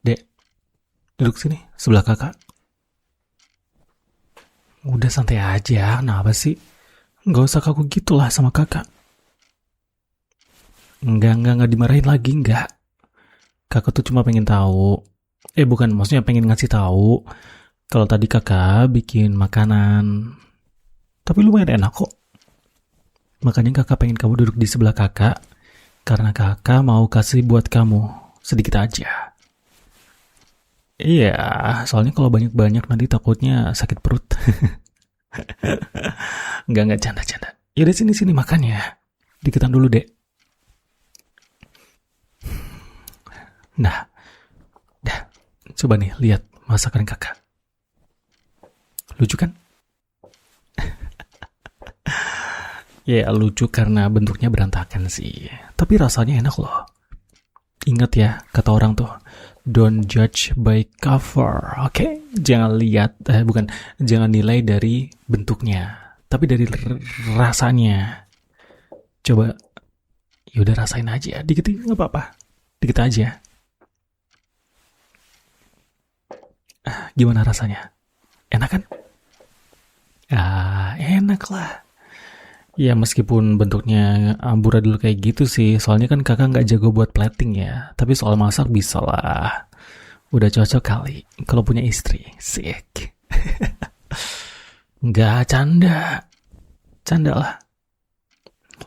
Dek, duduk sini, sebelah kakak. Udah santai aja, kenapa sih? Nggak usah kaku gitulah sama kakak. Enggak dimarahin lagi, enggak. Kakak tuh cuma pengen tahu. Bukan, maksudnya pengen ngasih tahu kalau tadi kakak bikin makanan. Tapi lumayan enak kok. Makanya kakak pengen kamu duduk di sebelah kakak. Karena kakak mau kasih buat kamu. Sedikit aja. Iya, soalnya kalau banyak-banyak nanti takutnya sakit perut. Enggak, canda-canda. Yaudah sini makan ya. Diketan dulu, Dek. Nah, dah. Coba nih, lihat masakan kakak. Lucu kan? Ya, lucu karena bentuknya berantakan sih. Tapi rasanya enak loh. Ingat ya, kata orang tuh, don't judge by cover, oke? Jangan lihat, jangan nilai dari bentuknya, tapi dari rasanya. Coba, yaudah rasain aja, dikit nggak apa-apa, dikit aja. Gimana rasanya? Enak kan? Enak lah. Ya meskipun bentuknya amburadul kayak gitu sih, soalnya kan kakak nggak jago buat plating ya. Tapi soal masak bisa lah. Udah cocok kali kalau punya istri. Sik. Nggak canda. Canda lah.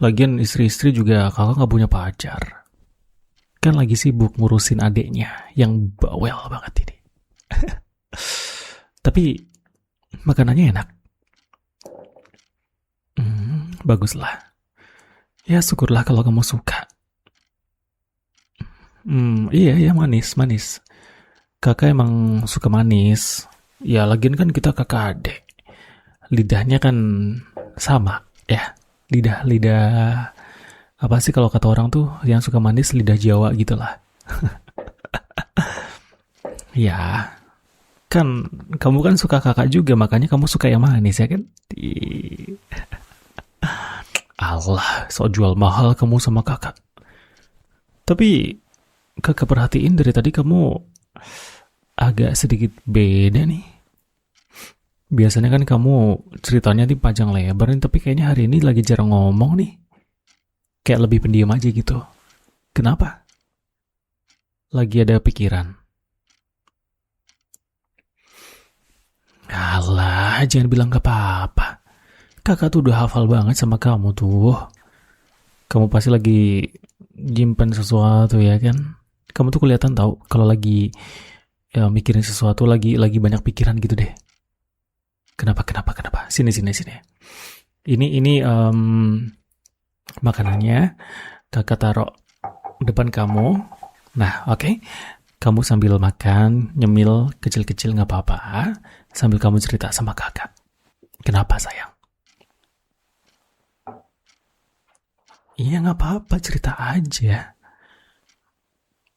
Lagian istri-istri juga kakak nggak punya pacar. Kan lagi sibuk ngurusin adeknya yang bawel banget ini. Tapi makanannya enak. Baguslah. Ya syukurlah kalau kamu suka. Iya manis. Kakak emang suka manis. Ya lagian kan kita kakak adik. Lidahnya kan sama ya. Lidah apa sih kalau kata orang tuh yang suka manis lidah Jawa gitulah. Ya kan kamu kan suka kakak juga, makanya kamu suka yang manis ya kan? Allah, so jual mahal kamu sama kakak. Tapi kakak perhatiin dari tadi kamu agak sedikit beda nih. Biasanya kan kamu ceritanya di panjang lebar nih, tapi kayaknya hari ini lagi jarang ngomong nih. Kayak lebih pendiam aja gitu. Kenapa? Lagi ada pikiran. Alah, jangan bilang gak apa-apa. Kakak tuh udah hafal banget sama kamu tuh. Kamu pasti lagi nyimpen sesuatu ya kan? Kamu tuh kelihatan tahu kalau lagi mikirin sesuatu, lagi banyak pikiran gitu deh. Kenapa? Sini. Ini makanannya kakak taruh depan kamu. Nah, oke. Kamu sambil makan, nyemil kecil-kecil nggak apa-apa. Sambil kamu cerita sama kakak. Kenapa sayang? Iya nggak apa-apa, cerita aja.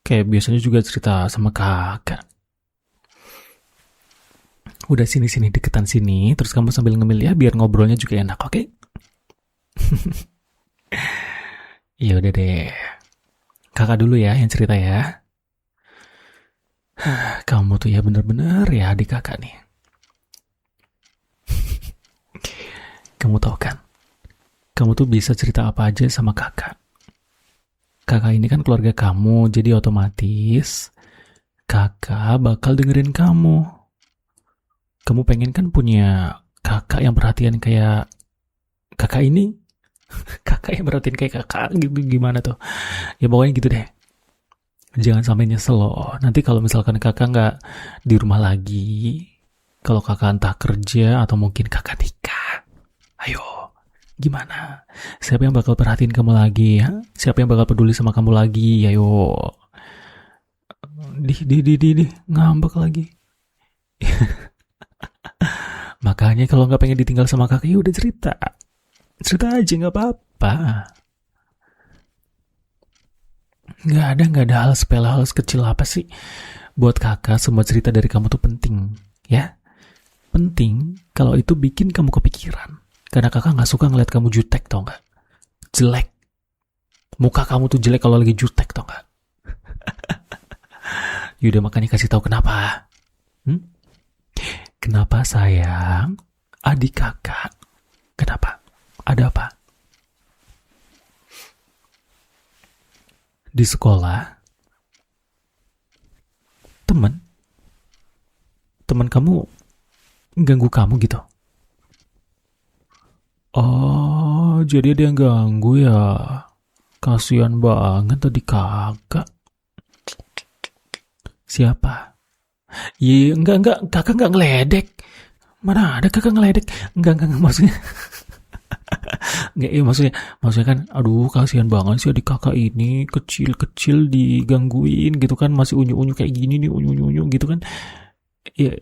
Kayak biasanya juga cerita sama kakak. Udah sini deketan sini, terus kamu sambil ngemil ya, biar ngobrolnya juga enak, oke? Iya udah deh. Kakak dulu ya yang cerita ya. Kamu tuh ya bener-bener ya adik kakak nih. Kamu tahu kan? Kamu tuh bisa cerita apa aja sama kakak. Kakak ini kan keluarga kamu, jadi otomatis kakak bakal dengerin kamu. Kamu pengen kan punya kakak yang perhatian kayak kakak ini? Kakak yang perhatian kayak kakak gitu, gimana tuh? Ya pokoknya gitu deh. Jangan sampai nyesel loh. Nanti kalau misalkan kakak nggak di rumah lagi, kalau kakak entah kerja atau mungkin kakak nikah, ayo. Gimana? Siapa yang bakal perhatiin kamu lagi ya? Siapa yang bakal peduli sama kamu lagi? Ayo. Ngambek lagi. Makanya kalau nggak pengen ditinggal sama kakak, ya udah cerita. Cerita aja nggak apa-apa. Nggak ada hal sepele, hal kecil apa sih? Buat kakak semua cerita dari kamu tuh penting, ya. Penting kalau itu bikin kamu kepikiran. Karena kakak gak suka ngeliat kamu jutek, tau gak? Jelek. Muka kamu tuh jelek kalau lagi jutek, tau gak? Yaudah makanya kasih tahu kenapa. Hmm? Kenapa sayang? Adik kakak. Kenapa? Ada apa? Di sekolah, teman kamu ganggu kamu gitu. Oh, jadi ada yang ganggu ya. Kasihan banget tadi kakak. Siapa? Iya, enggak, kakak enggak ngeledek. Mana ada kakak ngeledek? Enggak, maksudnya. Enggak, iya maksudnya kan, aduh kasihan banget sih adik kakak ini kecil-kecil digangguin gitu kan, masih unyu-unyu kayak gini nih, unyu-unyu gitu kan. Iya,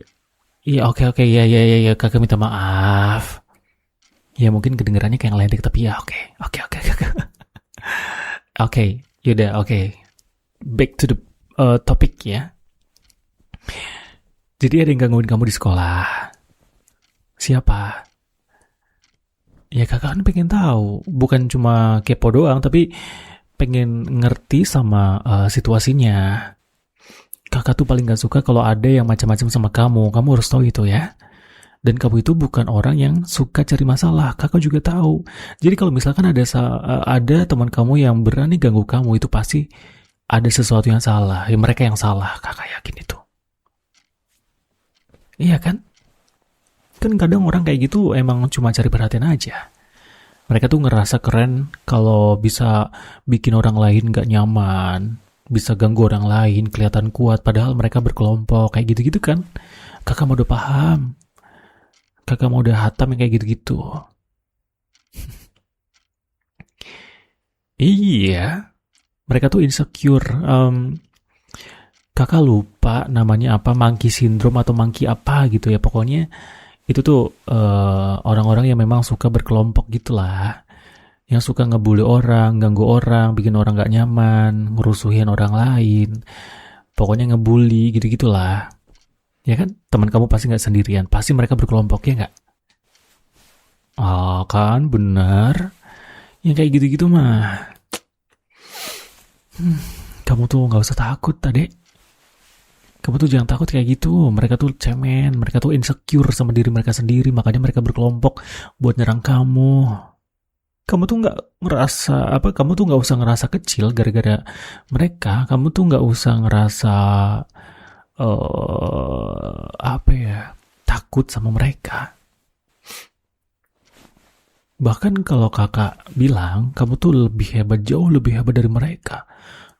iya oke, iya, kakak minta maaf. Ya mungkin kedengarannya kayak ngeledek tapi ya oke. Oke, yaudah oke. Back to the topic ya. Jadi ada yang gangguin kamu di sekolah. Siapa? Ya kakak kan pengen tahu, bukan cuma kepo doang, tapi pengen ngerti sama situasinya. Kakak tuh paling gak suka kalau ada yang macam-macam sama kamu. Kamu harus tahu itu ya. Dan kamu itu bukan orang yang suka cari masalah. Kakak juga tahu. Jadi kalau misalkan ada teman kamu yang berani ganggu kamu, itu pasti ada sesuatu yang salah. Ya mereka yang salah. Kakak yakin itu. Iya kan? Kan kadang orang kayak gitu emang cuma cari perhatian aja. Mereka tuh ngerasa keren kalau bisa bikin orang lain gak nyaman, bisa ganggu orang lain, kelihatan kuat, padahal mereka berkelompok, kayak gitu-gitu kan. Kakak mau udah paham. Kakak mau udah hatam yang kayak gitu-gitu. Iya, mereka tuh insecure. Kakak lupa namanya apa, monkey syndrome atau monkey apa gitu ya. Pokoknya itu tuh orang-orang yang memang suka berkelompok gitulah, yang suka ngebully orang, ganggu orang, bikin orang gak nyaman, ngerusuhin orang lain, pokoknya ngebully gitu-gitulah. Ya kan, teman kamu pasti nggak sendirian, pasti mereka berkelompok ya nggak? Ah kan, benar. Yang kayak gitu-gitu mah, kamu tuh nggak usah takut, adek. Kamu tuh jangan takut kayak gitu. Mereka tuh cemen, mereka tuh insecure sama diri mereka sendiri, makanya mereka berkelompok buat nyerang kamu. Kamu tuh nggak ngerasa apa? Kamu tuh nggak usah ngerasa kecil gara-gara mereka. Kamu tuh nggak usah ngerasa apa ya? Takut sama mereka. Bahkan kalau kakak bilang, kamu tuh lebih hebat, jauh lebih hebat dari mereka.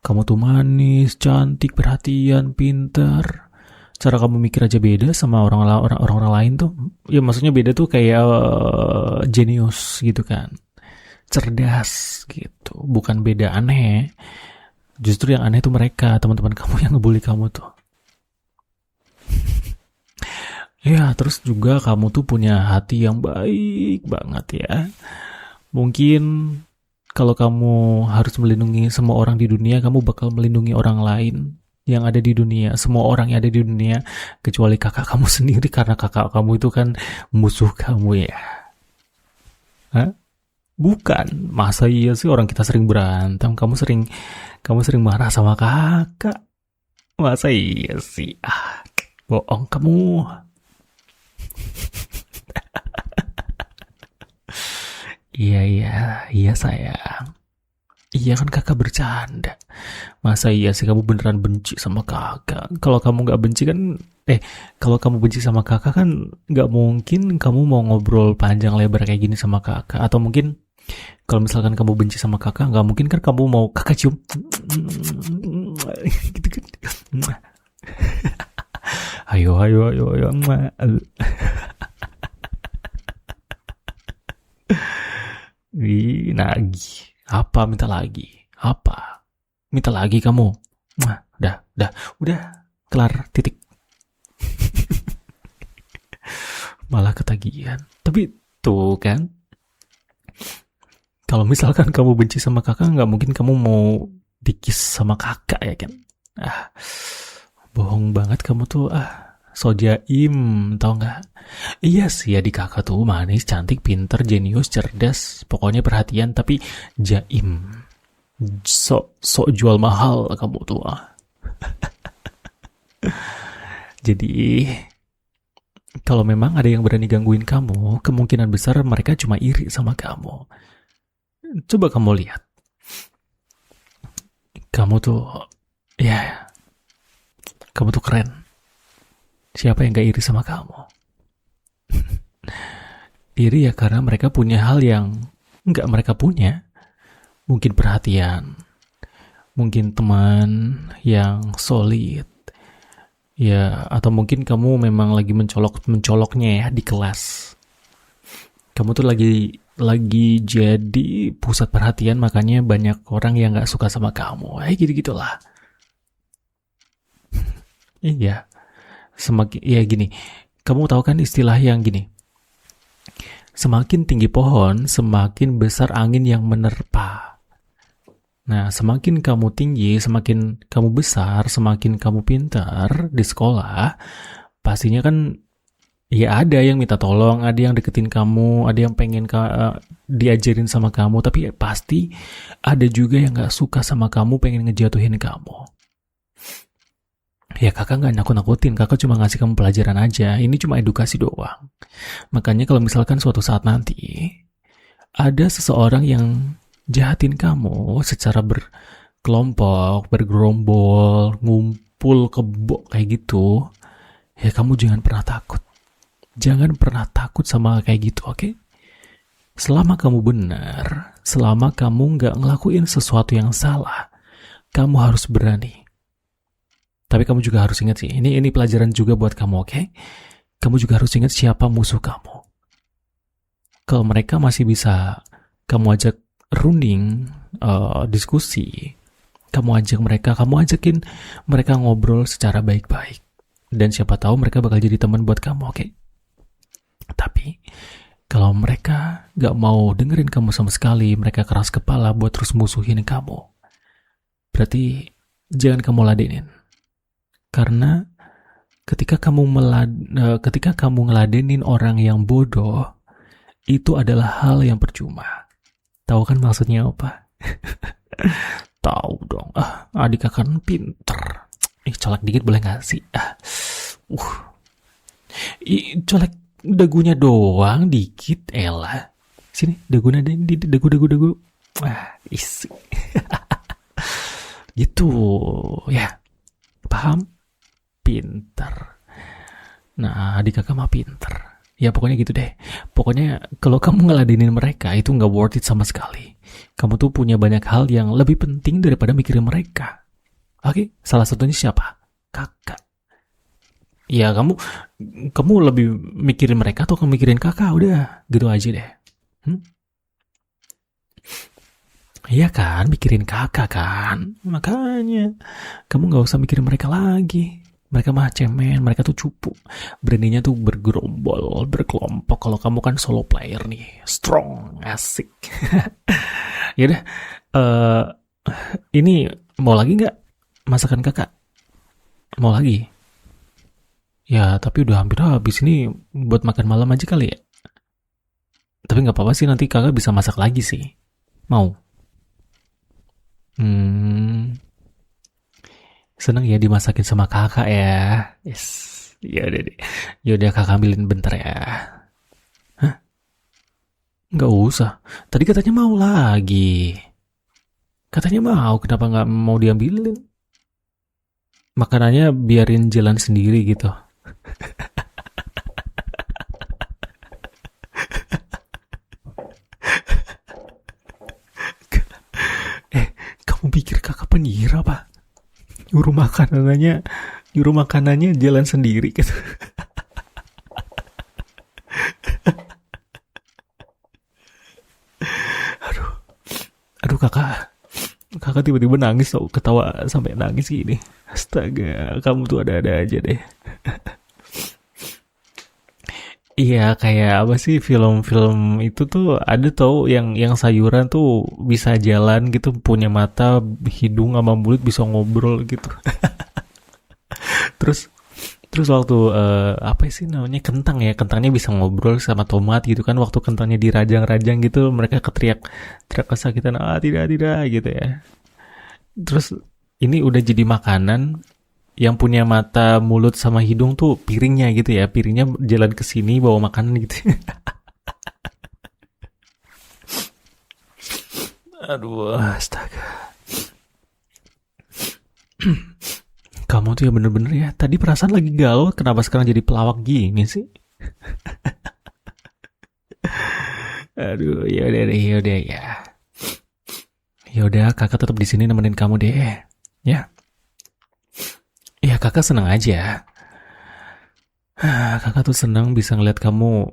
Kamu tuh manis, cantik, perhatian, pinter. Cara kamu mikir aja beda sama orang-orang lain tuh. Ya maksudnya beda tuh kayak jenius gitu kan. Cerdas gitu. Bukan beda aneh. Justru yang aneh tuh mereka, teman-teman kamu yang ngebully kamu tuh. Ya, terus juga kamu tuh punya hati yang baik banget ya. Mungkin kalau kamu harus melindungi semua orang di dunia, kamu bakal melindungi orang lain yang ada di dunia. Semua orang yang ada di dunia, kecuali kakak kamu sendiri, karena kakak kamu itu kan musuh kamu ya. Hah? Bukan. Masa iya sih orang kita sering berantem, kamu sering marah sama kakak. Masa iya sih? Bohong kamu. Iya sayang. Iya kan kakak bercanda. Masa iya sih kamu beneran benci sama kakak? Kalau kamu nggak benci kan, kalau kamu benci sama kakak kan nggak mungkin kamu mau ngobrol panjang lebar kayak gini sama kakak. Atau mungkin kalau misalkan kamu benci sama kakak, nggak mungkin kan kamu mau kakak cium, gitu kan? Ayo. Nagih. Apa minta lagi? Apa? Minta lagi kamu? Udah, kelar, titik. Malah ketagihan. Tapi tuh kan, kalau misalkan kamu benci sama kakak, nggak mungkin kamu mau dikis sama kakak ya kan? Bohong banget kamu tuh. So jaim, tau nggak? Iya sih, adik kakak tuh manis, cantik, pinter, jenius, cerdas, pokoknya perhatian, tapi jaim. Sok jual mahal kamu tuh. Jadi, kalau memang ada yang berani gangguin kamu, kemungkinan besar mereka cuma iri sama kamu. Coba kamu lihat. Kamu tuh, ya, kamu tuh keren. Siapa yang gak iri sama kamu? Iri ya karena mereka punya hal yang gak mereka punya. Mungkin perhatian, mungkin teman yang solid, ya, atau mungkin kamu memang lagi mencoloknya ya di kelas. Kamu tuh lagi jadi pusat perhatian, makanya banyak orang yang nggak suka sama kamu. Gitu gitulah. Iya, semakin ya gini. Kamu tahu kan istilah yang gini. Semakin tinggi pohon, semakin besar angin yang menerpa. Nah, semakin kamu tinggi, semakin kamu besar, semakin kamu pintar di sekolah, pastinya kan ya ada yang minta tolong, ada yang deketin kamu, ada yang pengen diajarin sama kamu, tapi ya pasti ada juga yang gak suka sama kamu, pengen ngejatuhin kamu. Ya kakak gak nakut-nakutin, kakak cuma ngasih kamu pelajaran aja, ini cuma edukasi doang. Makanya kalau misalkan suatu saat nanti ada seseorang yang jahatin kamu secara berkelompok, bergerombol, ngumpul kebo kayak gitu, ya kamu jangan pernah takut. Jangan pernah takut sama kayak gitu, oke? Selama kamu benar, selama kamu nggak ngelakuin sesuatu yang salah, kamu harus berani. Tapi kamu juga harus ingat sih, ini pelajaran juga buat kamu, oke? Kamu juga harus ingat siapa musuh kamu. Kalau mereka masih bisa kamu ajak runding, diskusi, kamu ajakin mereka ngobrol secara baik-baik. Dan siapa tahu mereka bakal jadi teman buat kamu, oke? Tapi kalau mereka gak mau dengerin kamu sama sekali, mereka keras kepala buat terus musuhin kamu, berarti jangan kamu ladenin. Karena ketika kamu ngeladenin orang yang bodoh, itu adalah hal yang percuma. Tahu kan maksudnya apa? Tahu dong. Adik kakak kan pinter. Colek dikit boleh gak sih? Colek dagunya doang dikit, elah. Sini, dagu. Isi. Gitu, ya. Paham? Pinter. Nah, adik kakak mah pinter. Ya pokoknya gitu deh. Pokoknya kalau kamu ngeladenin mereka, itu gak worth it sama sekali. Kamu tuh punya banyak hal yang lebih penting daripada mikirin mereka. Oke, salah satunya siapa? Kakak. Ya kamu lebih mikirin mereka atau kamu mikirin kakak? Udah, gitu aja deh. Iya kan, mikirin kakak kan. Makanya kamu gak usah mikirin mereka lagi. Mereka mah cemen, mereka tuh cupu. Beraninya tuh bergerombol, berkelompok. Kalau kamu kan solo player nih, strong, asik. Yaudah, ini mau lagi gak masakan kakak? Mau lagi? Ya, tapi udah hampir habis, ini buat makan malam aja kali ya. Tapi gak apa-apa sih, nanti kakak bisa masak lagi sih. Mau? Seneng ya dimasakin sama kakak ya. Yes. Yaudah deh. Yaudah kakak ambilin bentar ya. Hah? Nggak usah. Tadi katanya mau lagi. Katanya mau, kenapa nggak mau diambilin? Makanannya biarin jalan sendiri gitu. Kamu pikir kakak penyihir apa? Nyuruh makanannya jalan sendiri gitu. Aduh kakak tiba-tiba nangis tau, ketawa sampai nangis gini. Astaga, kamu tuh ada-ada aja deh. Iya, kayak apa sih film-film itu tuh ada tau yang sayuran tuh bisa jalan gitu, punya mata, hidung sama mulut bisa ngobrol gitu. Terus waktu apa sih namanya, kentang ya, kentangnya bisa ngobrol sama tomat gitu kan, waktu kentangnya dirajang-rajang gitu mereka teriak kesakitan, tidak gitu ya. Terus ini udah jadi makanan, yang punya mata, mulut, sama hidung tuh piringnya gitu ya. Piringnya jalan ke sini bawa makanan gitu. Aduh, astaga. Kamu tuh ya bener-bener ya. Tadi perasaan lagi galau, kenapa sekarang jadi pelawak gini sih? Aduh, yaudah deh, yaudah ya. Yaudah, kakak tetap di sini nemenin kamu deh. Ya, ya kakak senang aja. Kakak tuh senang bisa ngeliat kamu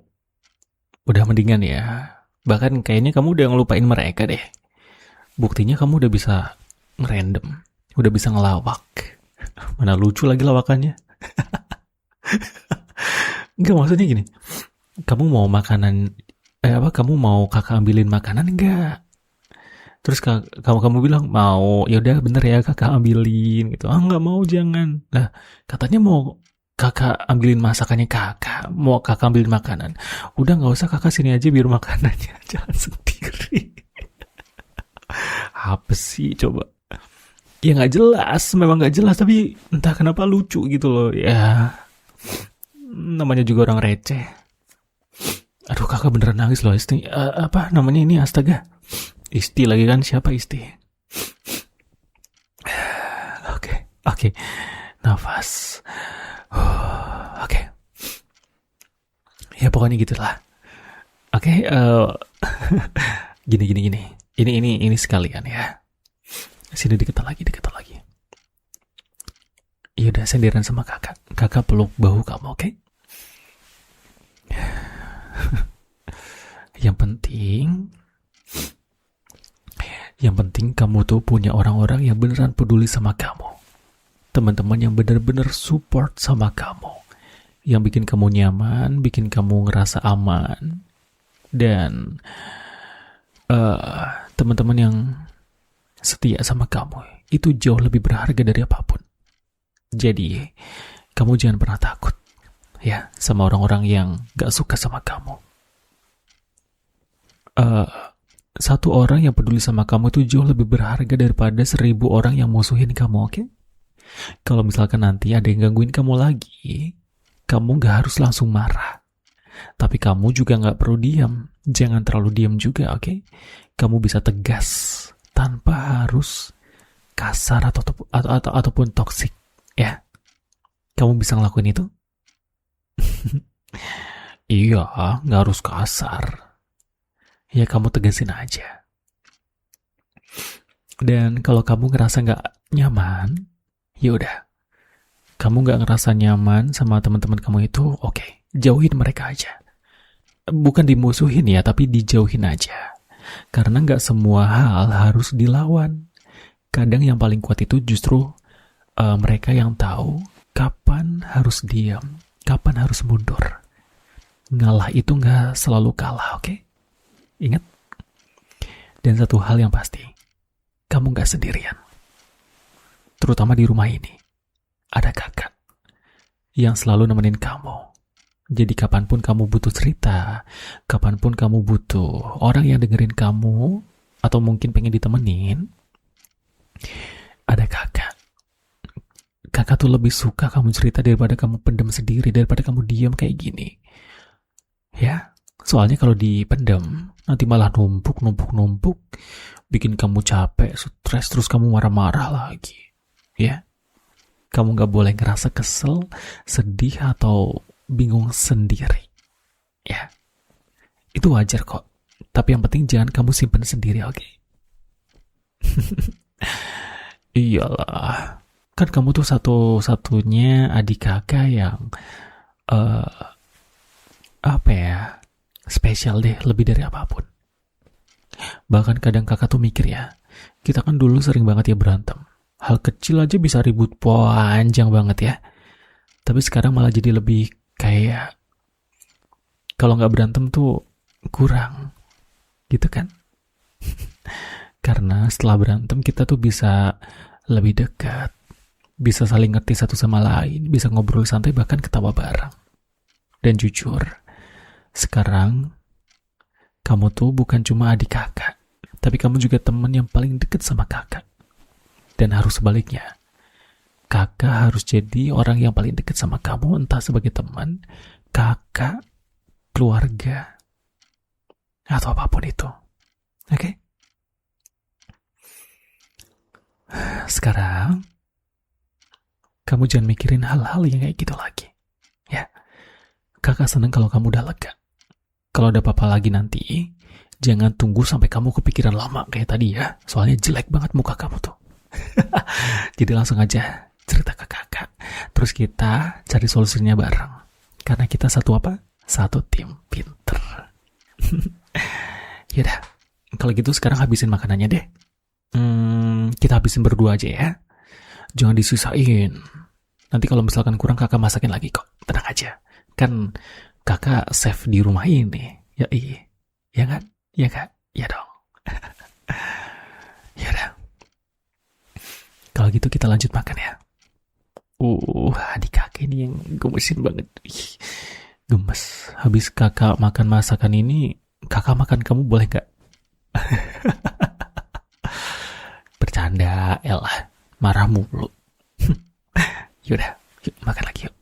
udah mendingan ya. Bahkan kayaknya kamu udah ngelupain mereka deh. Buktinya kamu udah bisa ngerandom, udah bisa ngelawak. Mana lucu lagi lawakannya. Enggak, maksudnya gini. Kamu mau makanan kamu mau kakak ambilin makanan enggak? Terus kamu bilang mau, ya udah bener ya kakak ambilin gitu. Ah nggak mau, jangan. Lah katanya mau kakak ambilin masakannya kakak, mau kakak ambilin makanan. Udah nggak usah, kakak sini aja biar makanannya jangan sendiri. Apa sih coba? Ya nggak jelas, memang nggak jelas tapi entah kenapa lucu gitu loh ya. Namanya juga orang receh. Aduh kakak beneran nangis loh Isti. Apa namanya ini, astaga. Isti lagi kan, siapa Isti? Oke. Nafas. Oke. Ya pokoknya gitulah. Oke. Gini. Ini sekalian ya. Sini deketan lagi. Ya udah, sendiran sama kakak. Kakak peluk bahu kamu, oke? Yang penting kamu tuh punya orang-orang yang beneran peduli sama kamu. Teman-teman yang bener-bener support sama kamu. Yang bikin kamu nyaman, bikin kamu ngerasa aman. Dan teman-teman yang setia sama kamu. Itu jauh lebih berharga dari apapun. Jadi, kamu jangan pernah takut ya sama orang-orang yang gak suka sama kamu. Satu orang yang peduli sama kamu itu jauh lebih berharga daripada 1000 orang yang musuhin kamu, oke? Kalau misalkan nanti ada yang gangguin kamu lagi, kamu gak harus langsung marah. Tapi kamu juga gak perlu diam. Jangan terlalu diam juga, oke? Kamu bisa tegas tanpa harus kasar ataupun toksik, ya? Kamu bisa ngelakuin itu? Iya, gak harus kasar. Ya kamu tegasin aja. Dan kalau kamu ngerasa gak nyaman, ya udah. Kamu gak ngerasa nyaman sama teman-teman kamu itu, oke, jauhin mereka aja. Bukan dimusuhin ya, tapi dijauhin aja. Karena gak semua hal harus dilawan. Kadang yang paling kuat itu justru mereka yang tahu kapan harus diam, kapan harus mundur. Ngalah itu gak selalu kalah, oke? Ingat? Dan satu hal yang pasti, kamu gak sendirian. Terutama di rumah ini, ada kakak yang selalu nemenin kamu. Jadi kapanpun kamu butuh cerita, kapanpun kamu butuh orang yang dengerin kamu, atau mungkin pengen ditemenin, ada kakak. Kakak tuh lebih suka kamu cerita daripada kamu pendem sendiri, daripada kamu diam kayak gini. Ya, soalnya kalau dipendem, nanti malah numpuk, bikin kamu capek, stres, terus kamu marah-marah lagi. Ya, kamu gak boleh ngerasa kesel, sedih, atau bingung sendiri. Ya, itu wajar kok. Tapi yang penting jangan kamu simpen sendiri, oke? Iyalah, kan kamu tuh satu-satunya adik kakak yang spesial deh, lebih dari apapun. Bahkan kadang kakak tuh mikir ya, kita kan dulu sering banget ya berantem. Hal kecil aja bisa ribut panjang banget ya. Tapi sekarang malah jadi lebih kayak, kalau gak berantem tuh kurang. Gitu kan? Karena setelah berantem kita tuh bisa lebih dekat. Bisa saling ngerti satu sama lain. Bisa ngobrol santai, bahkan ketawa bareng. Dan jujur, sekarang kamu tuh bukan cuma adik kakak, tapi kamu juga teman yang paling dekat sama kakak. Dan harus sebaliknya, Kakak harus jadi orang yang paling dekat sama kamu, entah sebagai teman, kakak, keluarga, atau apapun itu. Oke? Sekarang, kamu jangan mikirin hal-hal yang kayak gitu lagi. Ya, kakak seneng kalau kamu udah lega. Kalau ada apa-apa lagi nanti, jangan tunggu sampai kamu kepikiran lama kayak tadi ya. Soalnya jelek banget muka kamu tuh. Jadi langsung aja cerita ke kakak. Terus kita cari solusinya bareng. Karena kita satu apa? Satu tim pinter. Yaudah, kalau gitu sekarang habisin makanannya deh. Kita habisin berdua aja ya. Jangan disisain. Nanti kalau misalkan kurang kakak masakin lagi kok. Tenang aja. Kan kakak save di rumah ini. Ya iya. Ya kan? Ya kak? Ya dong. Yaudah. Kalau gitu kita lanjut makan ya. Adik kakak ini yang gemesin banget. Gemes. Habis kakak makan masakan ini, kakak makan kamu boleh gak? Bercanda, elah. Marah mulu. Yaudah, yuk makan lagi yuk.